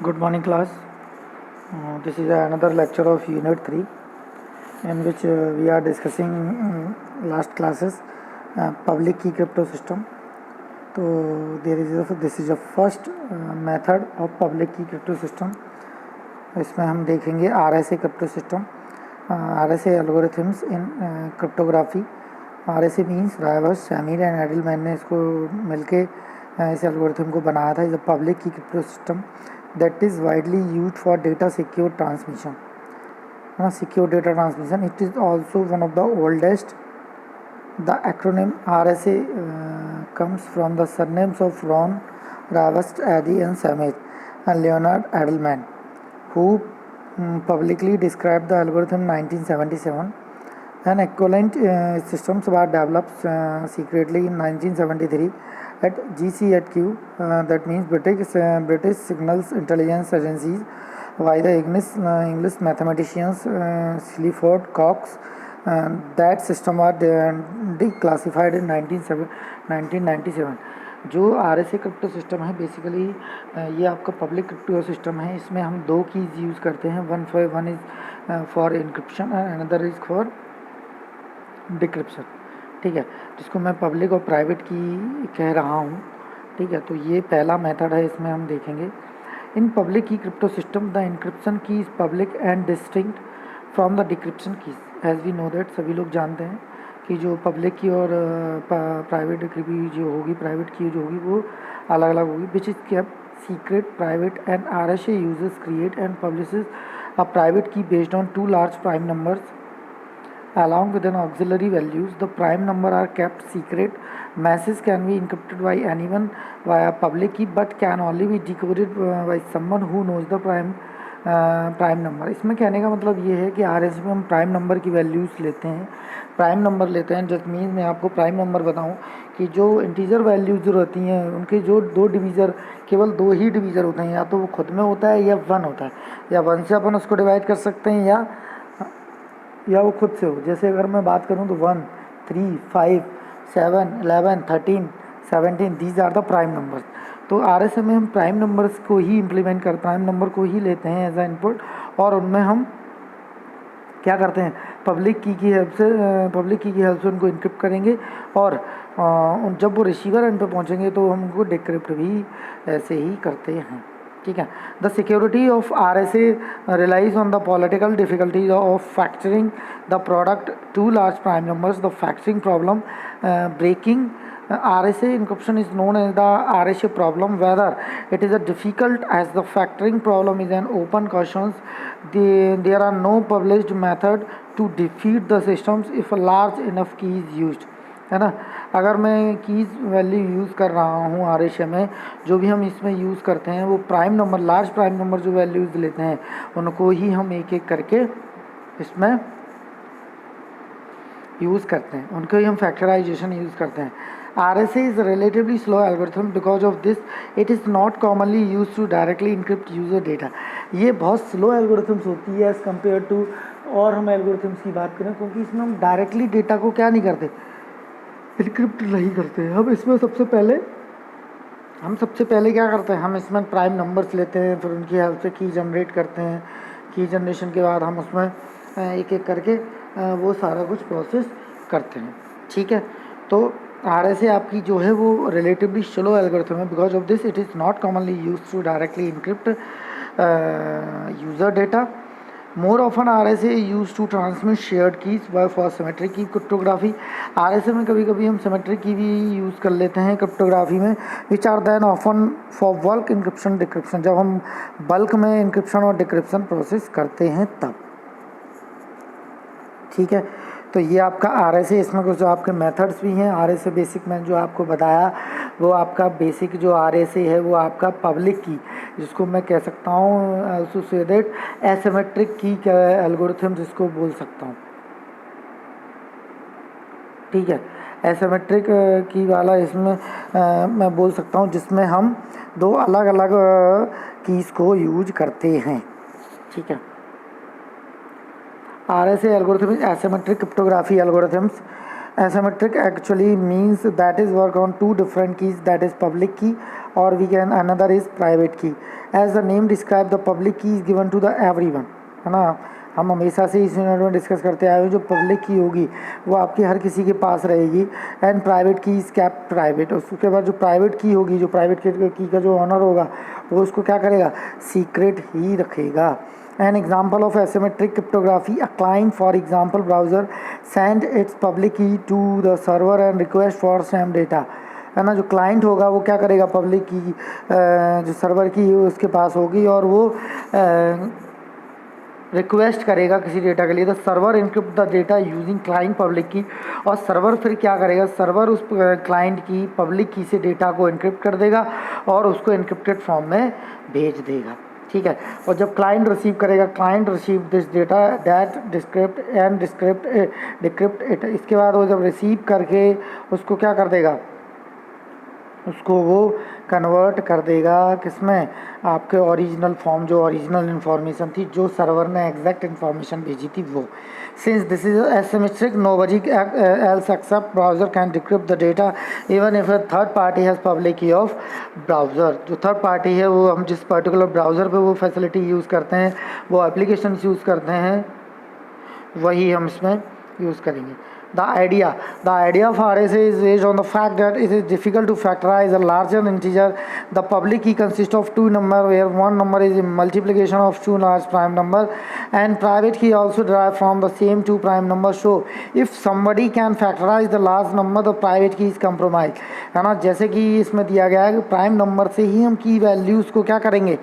Good morning, class. This is another lecture of Unit 3, in which we are discussing last classes public key crypto system. So this is the first method of public key crypto system. इसमें हम देखेंगे RSA crypto system, RSA algorithms in cryptography. RSA means Rivers, Shamir and Edelman ने इसको मिलके इस algorithm को बनाया था. Is a public key crypto system that is widely used for data secure transmission. Secure data transmission. It is also one of the oldest. The acronym RSA comes from the surnames of Ron Rivest, Adi and Samir and Leonard Edelman, who publicly described the algorithm in 1977. An equivalent systems were developed secretly in 1973 at GCHQ, that means British Signals Intelligence Agencies, by the English mathematicians Sleaford Cox. That system was declassified in 1997. जो RSA crypto system है basically ये आपका public crypto system है. इसमें हम दो keys use करते हैं. One is for encryption and another is for decryption. ठीक है, जिसको मैं पब्लिक और प्राइवेट की कह रहा हूँ. ठीक है, तो ये पहला मेथड है, इसमें हम देखेंगे. In public key cryptosystem the encryption key is public and distinct from the decryption keys. As we know that, सभी लोग जानते हैं कि जो पब्लिक की और प्राइवेट की जो होगी, प्राइवेट की जो होगी वो अलग अलग होगी. Which is kept secret private and RSA users create and publishes a private की based on 2 large prime numbers along with an auxiliary values. The prime number are kept secret. Messages can be encrypted by anyone via public key but can only be decoded by someone who knows the prime number. इसमें कहने का मतलब ये है कि RSA में हम prime number की वैल्यूज़ लेते हैं, प्राइम नंबर लेते हैं. जस्ट मीन मैं आपको प्राइम नंबर बताऊं कि जो इंटीजर वैल्यूज़ जो रहती हैं उनके जो केवल दो ही डिवीज़र होते हैं, या तो वो खुद में होता है या 1 होता है. या 1 से अपन उसको डिवाइड कर सकते हैं या वो खुद से हो. जैसे अगर मैं बात करूं तो 1, 3, 5, 7, 11, 13, 17 these are the prime numbers. तो RSA में हम प्राइम नंबर्स को ही इम्प्लीमेंट प्राइम नंबर को ही लेते हैं एज अ इनपुट, और उनमें हम क्या करते हैं, पब्लिक की हेल्प से उनको इनक्रिप्ट करेंगे, और जब वो रिसीवर एंड पे पहुंचेंगे तो हम उनको डिक्रिप्ट भी ऐसे ही करते हैं. ठीक है. The security of RSA relies on the political difficulties of factoring the product 2 large prime numbers. The factoring problem breaking RSA encryption is known as the RSA problem. Whether it is a difficult as the factoring problem is an open question. There are no published method to defeat the systems if a large enough key is used. है ना. अगर मैं keys value use कर रहा हूँ RSA में, जो भी हम इसमें यूज़ करते हैं वो prime number, large prime number जो वैल्यूज़ लेते हैं उनको ही हम एक एक करके इसमें यूज़ करते हैं, उनको ही हम फैक्टराइजेशन यूज़ करते हैं. RSA is a relatively slow algorithm. Because of this, it is not commonly used to directly encrypt user data. ये बहुत स्लो एल्गोरिथम्स होती है एज़ कम्पेयर टू और हम एल्गोरिथम्स की बात करें, क्योंकि इसमें हम डायरेक्टली डेटा को क्या नहीं करते, इनक्रिप्ट नहीं करते. हम इसमें सबसे पहले क्या करते हैं, हम इसमें प्राइम नंबर्स लेते हैं, फिर उनकी हेल्प से की जनरेट करते हैं. की जनरेशन के बाद हम उसमें एक एक करके वो सारा कुछ प्रोसेस करते हैं. ठीक है. तो RSA आपकी जो है वो रिलेटिवली स्लो एल्गोरिथम है. Because of this it is not commonly use to directly encrypt user data. More often RSA use to transmit shared keys for symmetric key cryptography. RSA में कभी कभी हम सिमेट्रिक की भी यूज़ कर लेते हैं क्रिप्टोग्राफी में. Which are then often for bulk encryption decryption, जब हम बल्क में इनक्रिप्शन और डिक्रिप्शन प्रोसेस करते हैं तब. ठीक है. तो ये आपका RSA, इसमें कुछ जो आपके मेथड्स भी हैं. RSA बेसिक में जो आपको बताया वो आपका बेसिक जो RSA है वो आपका पब्लिक की, जिसको मैं कह सकता हूँ एसोसिएटेड एसिमेट्रिक की एल्गोरिथम जिसको बोल सकता हूँ. ठीक है. एसिमेट्रिक की वाला इसमें मैं बोल सकता हूँ, जिसमें हम दो अलग अलग कीज़ को यूज करते हैं. ठीक है. RSA algorithm is asymmetric cryptography algorithms. Asymmetric actually means that is work on two different keys, that is public key or we can another is private key. As the name describe, the public key is given to the everyone, है ना। हम हमेशा से इस unit में discuss करते आए हैं, जो पब्लिक की होगी वो आपकी हर किसी के पास रहेगी, एंड प्राइवेट की इज़ कैप्ट प्राइवेट। उसके बाद जो प्राइवेट की होगी, जो प्राइवेट की का जो ऑनर होगा वो उसको क्या करेगा, सीक्रेट ही रखेगा। An example of asymmetric cryptography, a client, for example browser, send its public key to the server and request for same data, है ना। जो क्लाइंट होगा वो क्या करेगा, पब्लिक की जो सर्वर की उसके पास होगी और वो रिक्वेस्ट करेगा किसी डेटा के लिए। The server encrypt the data using client public की, और सर्वर फिर क्या करेगा, सर्वर उस क्लाइंट की पब्लिक की से डेटा को इनक्रिप्ट कर देगा और उसको इनक्रिप्टेड फॉर्म में भेज देगा, ठीक है। और जब क्लाइंट रिसीव करेगा, client receive this data that describe and decrypt it, इसके बाद वो जब रिसीव करके उसको क्या कर देगा, उसको वो कन्वर्ट कर देगा किसमें, आपके ओरिजिनल फॉर्म, जो ओरिजिनल इन्फॉर्मेशन थी, जो सर्वर ने एग्जैक्ट इन्फॉर्मेशन भेजी थी वो। Since this is asymmetric, nobody else except browser can decrypt the data even if a third party has public की ऑफ ब्राउज़र। जो थर्ड पार्टी है वो, हम जिस पर्टिकुलर ब्राउज़र पे वो फैसिलिटी यूज़ करते हैं, वो एप्लीकेशन यूज़ करते हैं, वही हम इसमें यूज़ करेंगे। The idea of RSA is based on the fact that it is difficult to factorize a larger integer. The public key consists of two numbers, where one number is a multiplication of two large prime numbers, and private key also derived from the same two prime numbers. So if somebody can factorize the large number, the private key is compromised, है ना। जैसे कि इसमें दिया गया है कि prime number से ही हम की वैल्यूज़ को क्या करेंगे,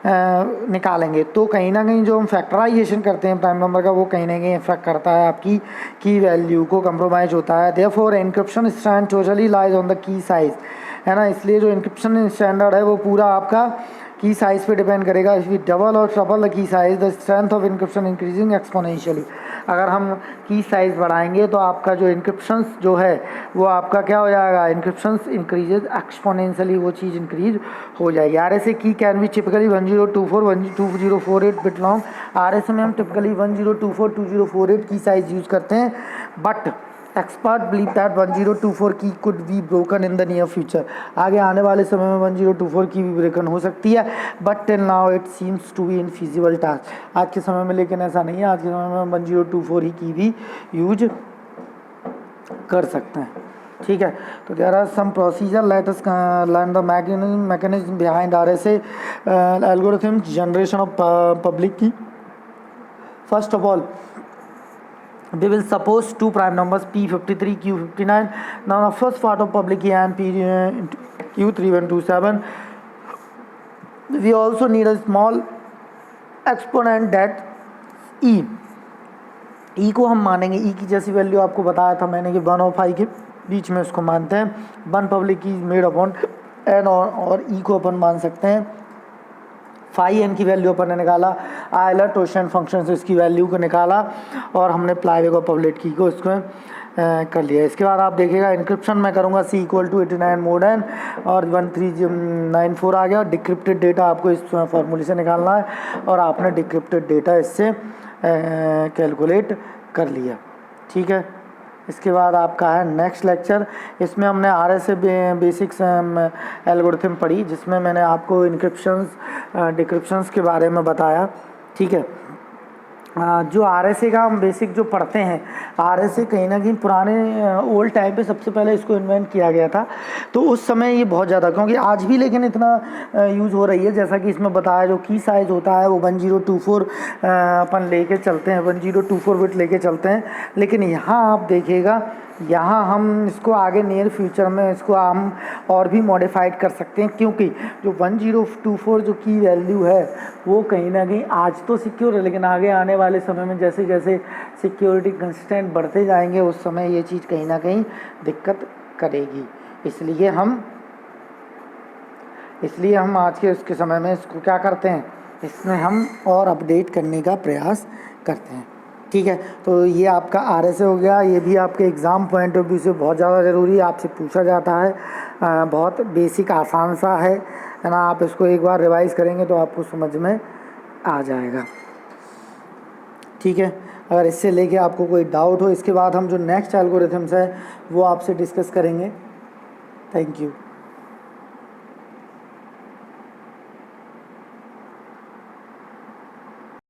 निकालेंगे, तो कहीं ना कहीं जो हम फैक्टराइजेशन करते हैं प्राइम नंबर का, वो कहीं ना कहीं इफेक्ट करता है आपकी की वैल्यू को, कंप्रोमाइज होता है। Therefore encryption stand totally lies on the key size, है ना। इसलिए जो एन्क्रिप्शन स्टैंडर्ड है वो पूरा आपका की साइज़ पे डिपेंड करेगा। इफ़ वी डबल और triple the key size, the strength of encryption increasing exponentially. अगर हम की साइज़ बढ़ाएंगे तो आपका जो एन्क्रिप्शन जो है वो आपका क्या हो जाएगा, एन्क्रिप्शन इंक्रीजेज एक्सपोनेंशियली, वो चीज़ इंक्रीज हो जाएगी। RSA की can be typically 1024 2048 bit long. RSA में हम टिपिकली 1024 2048 की साइज़ यूज़ करते हैं, बट एक्सपर्ट बिलीव दैट 1024 की could be broken in the near future. आगे आने वाले समय में 1024 की भी ब्रेकन हो सकती है, but till now it seems to be infeasible task. आज के समय में लेकिन ऐसा नहीं है, आज के समय में 1024 ही की भी यूज कर सकते हैं, ठीक है। तो there are some procedure, let us learn the mechanism behind RSA algorithm generation of public key. First of all, we will suppose two prime numbers P53 Q59. Now the first part of public key and Q3127. We also need a small exponent that E को हम मानेंगे, E की जैसी value आपको बताया था मैंने कि 1 और 5 के बीच में उसको मानते हैं। 1 पब्लिक की मेड अपॉन N और E को अपन मान सकते हैं। फाई एन की वैल्यू अपन ने निकाला, आयलर टोशन फंक्शन से इसकी वैल्यू को निकाला और हमने प्लाईवे और पब्लिक की को इसको कर लिया। इसके बाद आप देखिएगा इनक्रिप्शन मैं करूँगा C = 89 मोड एन और 1394 आ गया। डिक्रिप्टेड डेटा आपको इस फॉर्मूले से निकालना है और आपने डिक्रिप्टेड डेटा इससे कैलकुलेट कर लिया, ठीक है। इसके बाद आपका है नेक्स्ट लेक्चर, इसमें हमने RSA बेसिक्स एल्गोरिथम पढ़ी, जिसमें मैंने आपको इनक्रिप्शंस डिक्रिप्शंस के बारे में बताया, ठीक है। जो RSA का हम बेसिक जो पढ़ते हैं, RSA कहीं ना कहीं पुराने ओल्ड टाइम पे सबसे पहले इसको इन्वेंट किया गया था, तो उस समय ये बहुत ज़्यादा, क्योंकि आज भी लेकिन इतना यूज़ हो रही है। जैसा कि इसमें बताया, जो की साइज़ होता है वो 1024 अपन लेके चलते हैं, 1024 बिट लेके चलते हैं। लेकिन यहाँ आप देखिएगा, यहाँ हम इसको आगे नियर फ्यूचर में इसको हम और भी मॉडिफाइड कर सकते हैं, क्योंकि जो 1024 जो की वैल्यू है वो कहीं ना कहीं आज तो सिक्योर है, लेकिन आगे आने वाले समय में जैसे जैसे सिक्योरिटी कंस्ट्रेंट बढ़ते जाएंगे उस समय ये चीज़ कहीं ना कहीं दिक्कत करेगी। इसलिए हम आज के उसके समय में इसको क्या करते हैं, इसमें हम और अपडेट करने का प्रयास करते हैं, ठीक है। तो ये आपका RSA हो गया। ये भी आपके एग्ज़ाम पॉइंट ऑफ व्यू से बहुत ज़्यादा ज़रूरी है, आपसे पूछा जाता है। बहुत बेसिक आसान सा है ना। आप इसको एक बार रिवाइज़ करेंगे तो आपको समझ में आ जाएगा, ठीक है। अगर इससे लेके आपको कोई डाउट हो, इसके बाद हम जो नेक्स्ट एल्गोरिथम्स है वो आपसे डिस्कस करेंगे। Thank you.